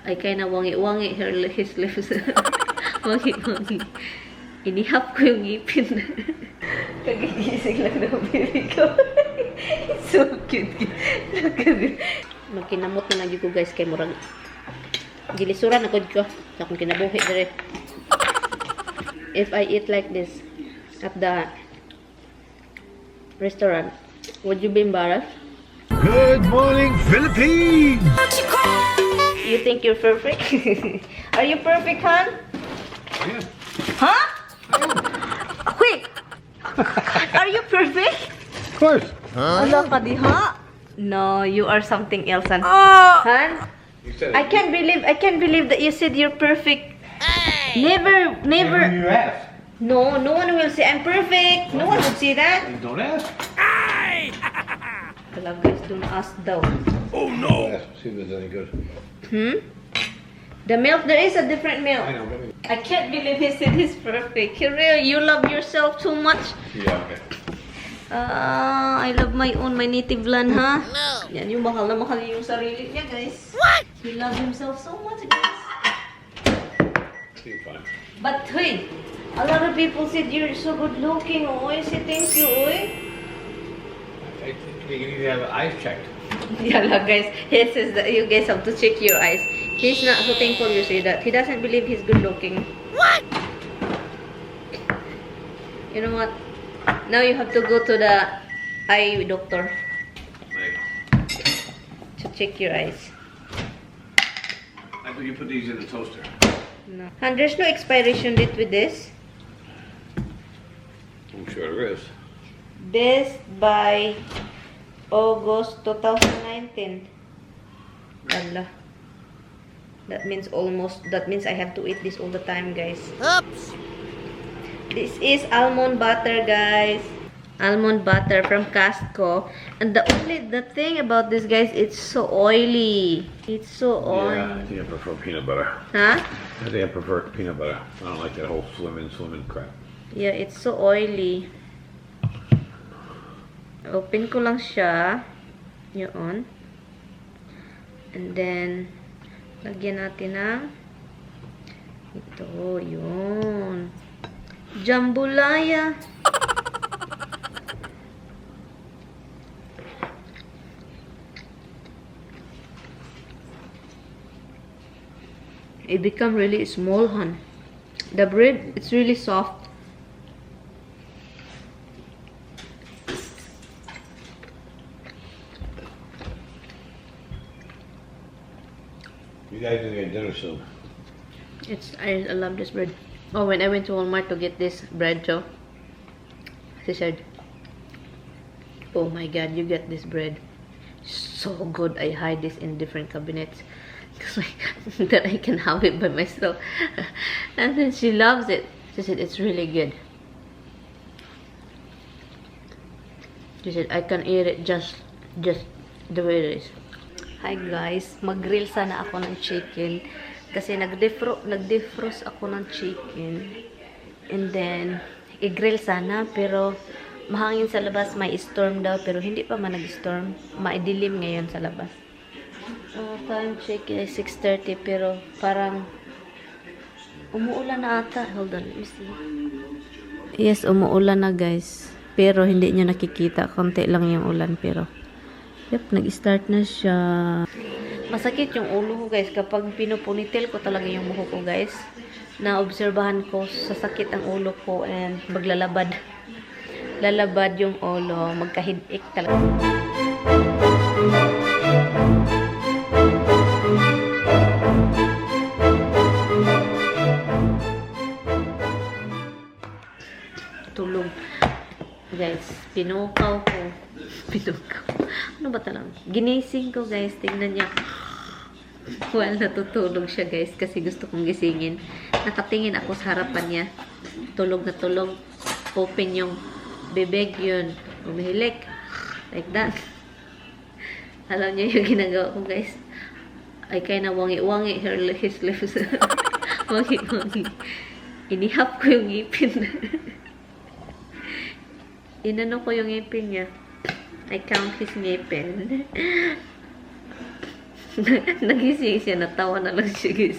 I kinda wangi-wangi his lips. Wangi-wangi. Inihap ko yung ngipin. Kagigising lang ng baby ko. It's so cute. Magkinamot na lang ko guys kay murag. Gilisuran ako ko. Sa akong kinabuhi dire. If I eat like this at the restaurant, would you be embarrassed? Good morning, Philippines! You think you're perfect? Are you perfect, hon? Yeah. Huh? Quick! Are you perfect? Of course. Ala ka di, ha? No, you are something else, hon. Han? You said I can't believe that you said you're perfect. Never. You asked. No one will say I'm perfect. No one would say that. You don't ask. Wala guys, don't ask daw. Oh no! Ask, see if it's any good. The milk, there is a different milk. I know, maybe. I can't believe he said he's perfect. You love yourself too much. Yeah, okay. I love my native land, ha? No. Yan, yung mahal na mahal yung sarili niya, guys. What? He loves himself so much, guys. You're fine. But, hey, a lot of people said you're so good looking, oy. Say thank you, oy. I think you need to have an eyes checked. Yeah, guys. He says that you guys have to check your eyes. He's not so thankful you say that. He doesn't believe he's good looking. What? You know what? Now you have to go to the eye doctor to check your eyes. I think you put these in the toaster. No. And there's no expiration date with this. I'm sure there is. Best by August 2019. Allah. That means I have to eat this all the time, guys. Oops. This is almond butter, guys. Almond butter from Costco. And the thing about this, guys, it's so oily. It's so oily. Yeah, I think I prefer peanut butter. Huh? I think I prefer peanut butter. I don't like that whole swimming crap. Yeah, it's so oily. Open ko lang siya. Yun. And then, lagyan natin ng ito, yun. Jambalaya. It become really small, hon. The bread, it's really soft. You guys are gonna get dinner soon. I love this bread. Oh, when I went to Walmart to get this bread, Joe, she said, "Oh my God, you get this bread, so good. I hide this in different cabinets that I can have it by myself." And then she loves it. She said it's really good. She said I can eat it just the way it is. Hi guys, mag-grill sana ako ng chicken. Kasi nag-defrost ako ng chicken. And then, i-grill sana. Pero, mahangin sa labas. May storm daw. Pero, hindi pa man nag-storm. Maidilim ngayon sa labas. Time check is 6:30. Pero, parang, umuulan na ata. Hold on, let me see. Yes, umuulan na guys. Pero, hindi nyo nakikita. Konti lang yung ulan. Pero, yep, nag-start na siya. Masakit yung ulo ko guys kapag pinupunitil ko talaga yung buhok ko guys. Naobserbahan ko sasakit ang ulo ko and maglalabad. Lalabad yung ulo, magka-headache talaga. Tulog. Guys, pinukaw ko. Ano ba talaga? Ginising ko guys. Tingnan niya. Well, natutulog siya guys. Kasi gusto kong gisingin. Nakatingin ako sa harapan niya. Tulog na tulog. Open yung bibig yun. Umihilik. Like that. Alam niya yung ginagawa ko guys. I kinda wangi-wangi his lips. Wangi-wangi. Inihap ko yung ngipin. Inano ko yung ngipin niya. I count his ngipin. Nagising siya, natawa na lang siya guys.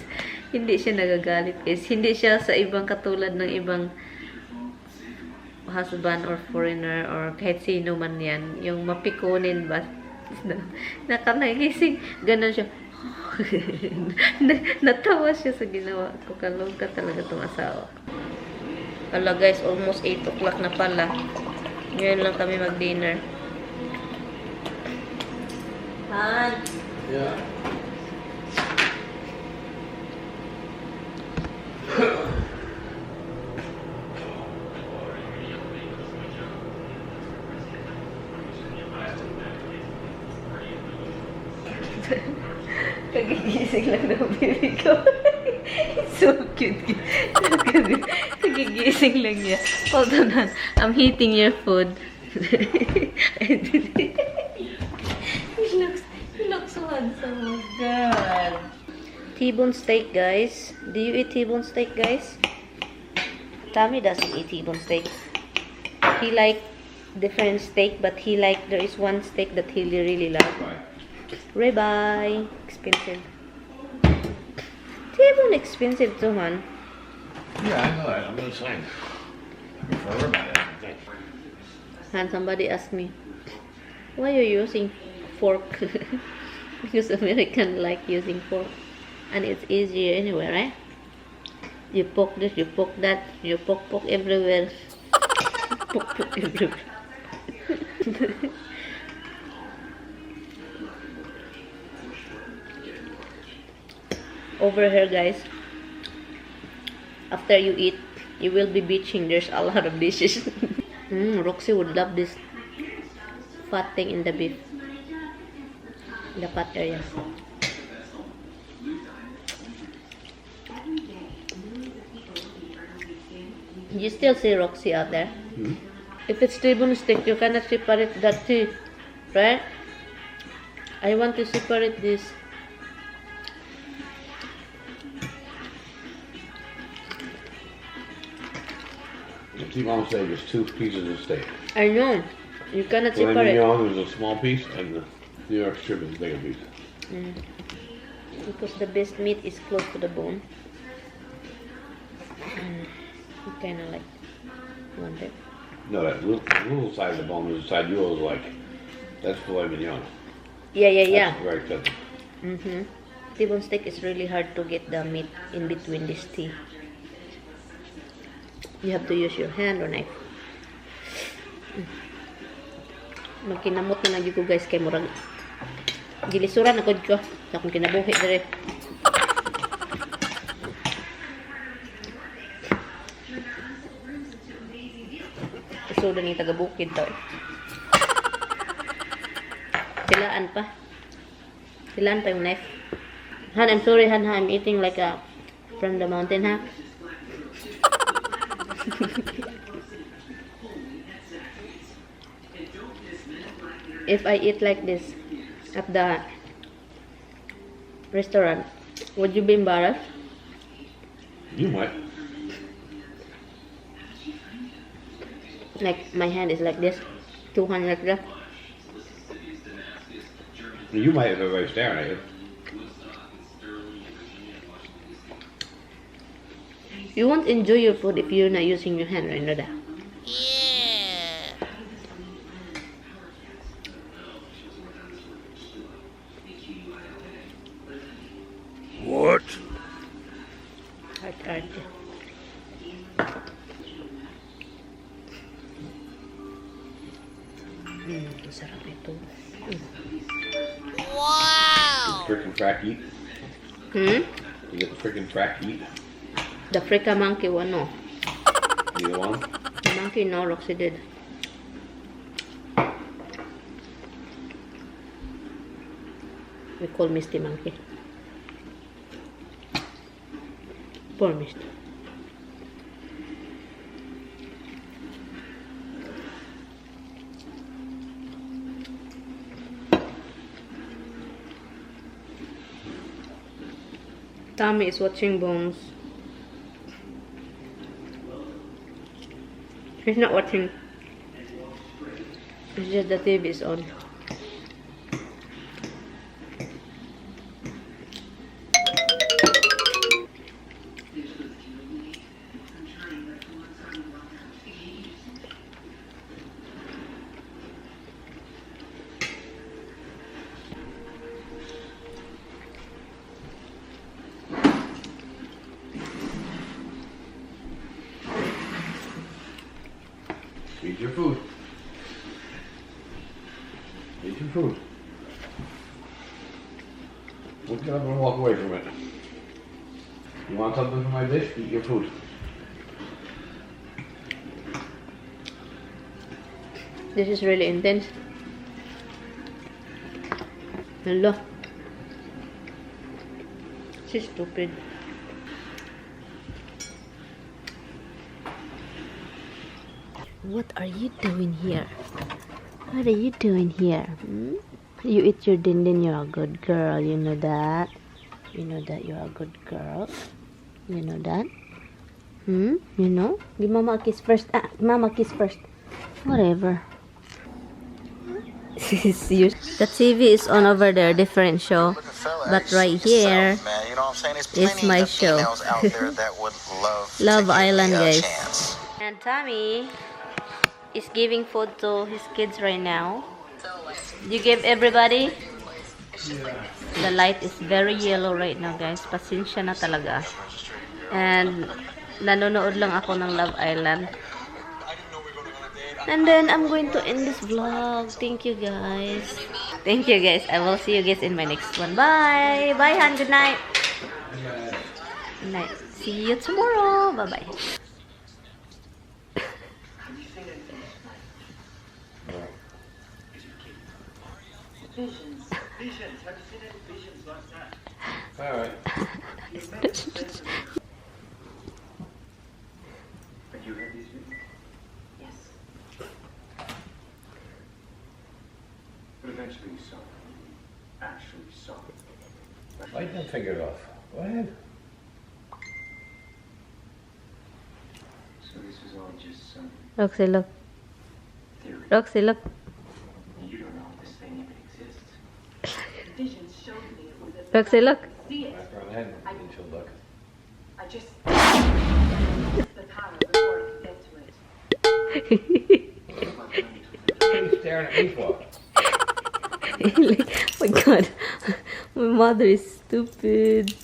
Hindi siya nagagalit guys. Hindi siya sa ibang katulad ng ibang husband or foreigner or kahit sino man yan. Yung mapikunin ba? Nakanagising. Ganon siya. Natawa siya sa ginawa ko. Kaloka talaga itong asawa. Wala guys, almost 8 o'clock na pala. Ngayon lang kami mag-dinner. Han! Yeah. Kagigising lang ng baby ko. It's so cute. Kagigising lang niya. Hold on. I'm heating your food. He looks so handsome. Oh God. T-bone steak, guys. Do you eat T-bone steak, guys? Tommy doesn't eat T-bone steak. He like different steak, but there is one steak that he really loves. Ribeye. Expensive. T-bone expensive too, man. Yeah, I know that. I'm gonna sign. For ribeye, I think. And somebody asked me, why are you using fork? Because Americans like using fork. And it's easier anyway, right? You poke this, you poke that, you poke everywhere. Poke everywhere. Over here, guys, after you eat, you will be bitching. There's a lot of dishes. Roxy would love this fat thing in the beef. The fat area. You still see Roxy out there? Hmm? If it's T-bone steak, you cannot separate that too, right? I want to separate this. The T-bone steak is 2 pieces of steak. I know. You cannot Filet separate. mignon is a small piece, and the New York strip is a bigger piece. Because the best meat is close to the bone. You kind of like want it. No, that little side of the bone is the side you always like. That's filet mignon. Yeah. That's very expensive. T-bone steak is really hard to get the meat in between this teeth. You have to use your hand or knife. Magkinamot na lagi ko guys kay murag gilisuran na ko sa akong kinabuhi dire. So ni taga bukid to. Silaan pa yung knife. Han, I'm sorry Han, I'm eating like a from the mountain, ha? If I eat like this at the restaurant, would you be embarrassed? You might. Like my hand is like this, 200 like that. You might if everybody's staring at you. You won't enjoy your food if you're not using your hand, right? Nada. What? Art. Sarap ito. Wow! Freaking track eat. You get the freaking track eat. The Frika monkey one, no. Either one. The monkey, no, Roxy did. We call Misty monkey. Poor Misty. Tommy is watching Bones. He's not watching. It's just the TV is on. Eat your food. Eat your food. Don't get up and walk away from it. You want something from my dish? Eat your food. This is really intense. Hello. She's stupid. What are you doing here? What are you doing here? Hmm? You eat your din, you're a good girl. You know that? You know that you're a good girl? You know that? Hmm? You know? Give mama a kiss first. Ah, mama kiss first. Whatever. The TV is on over there, different show. But right here is my show. Love Island, guys. And Tommy is giving food to his kids right now. You give everybody? The light is very yellow right now, guys. Pasensya na talaga. And nanonood lang ako ng Love Island. And then I'm going to end this vlog. Thank you, guys. Thank you, guys. I will see you guys in my next one. Bye. Bye, Han. Good night. Good night. See you tomorrow. Bye-bye. Visions. Have you seen any visions like that? All right. Have you heard these visions? Yes. But eventually you saw it. Actually saw it. Light that finger off. Go ahead. So this is all just some Roxy, look. theory. Roxy, look. You don't know if this thing even exists. Visions showed me it was a Roxy, look. see it. Back around the head. And she'll look. I just the power before I could get to it. What are you staring at me for? Oh my god. My mother is stupid. Is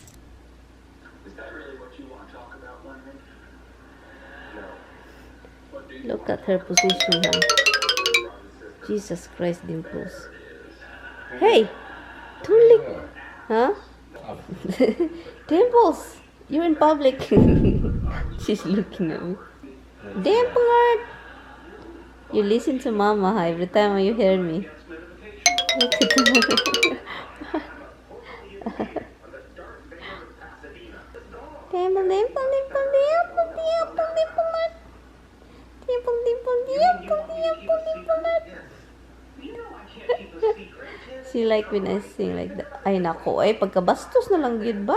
that really what you want to talk about, Leonard? No. What do you Look at her position, huh? Jesus Christ, Dimples. Hey! Don't lick. Huh? Dimples! You're in public. She's looking at me. Dimple! You listen to mama, huh? Every time you hear me. Look at her. Dimple, dimple, dimple, dimple, dimple, dimple, dimple, dimple, dimple, dimple, dimple. She like when I sing like that. Ay nako, ay pagkabastos na lang yun ba?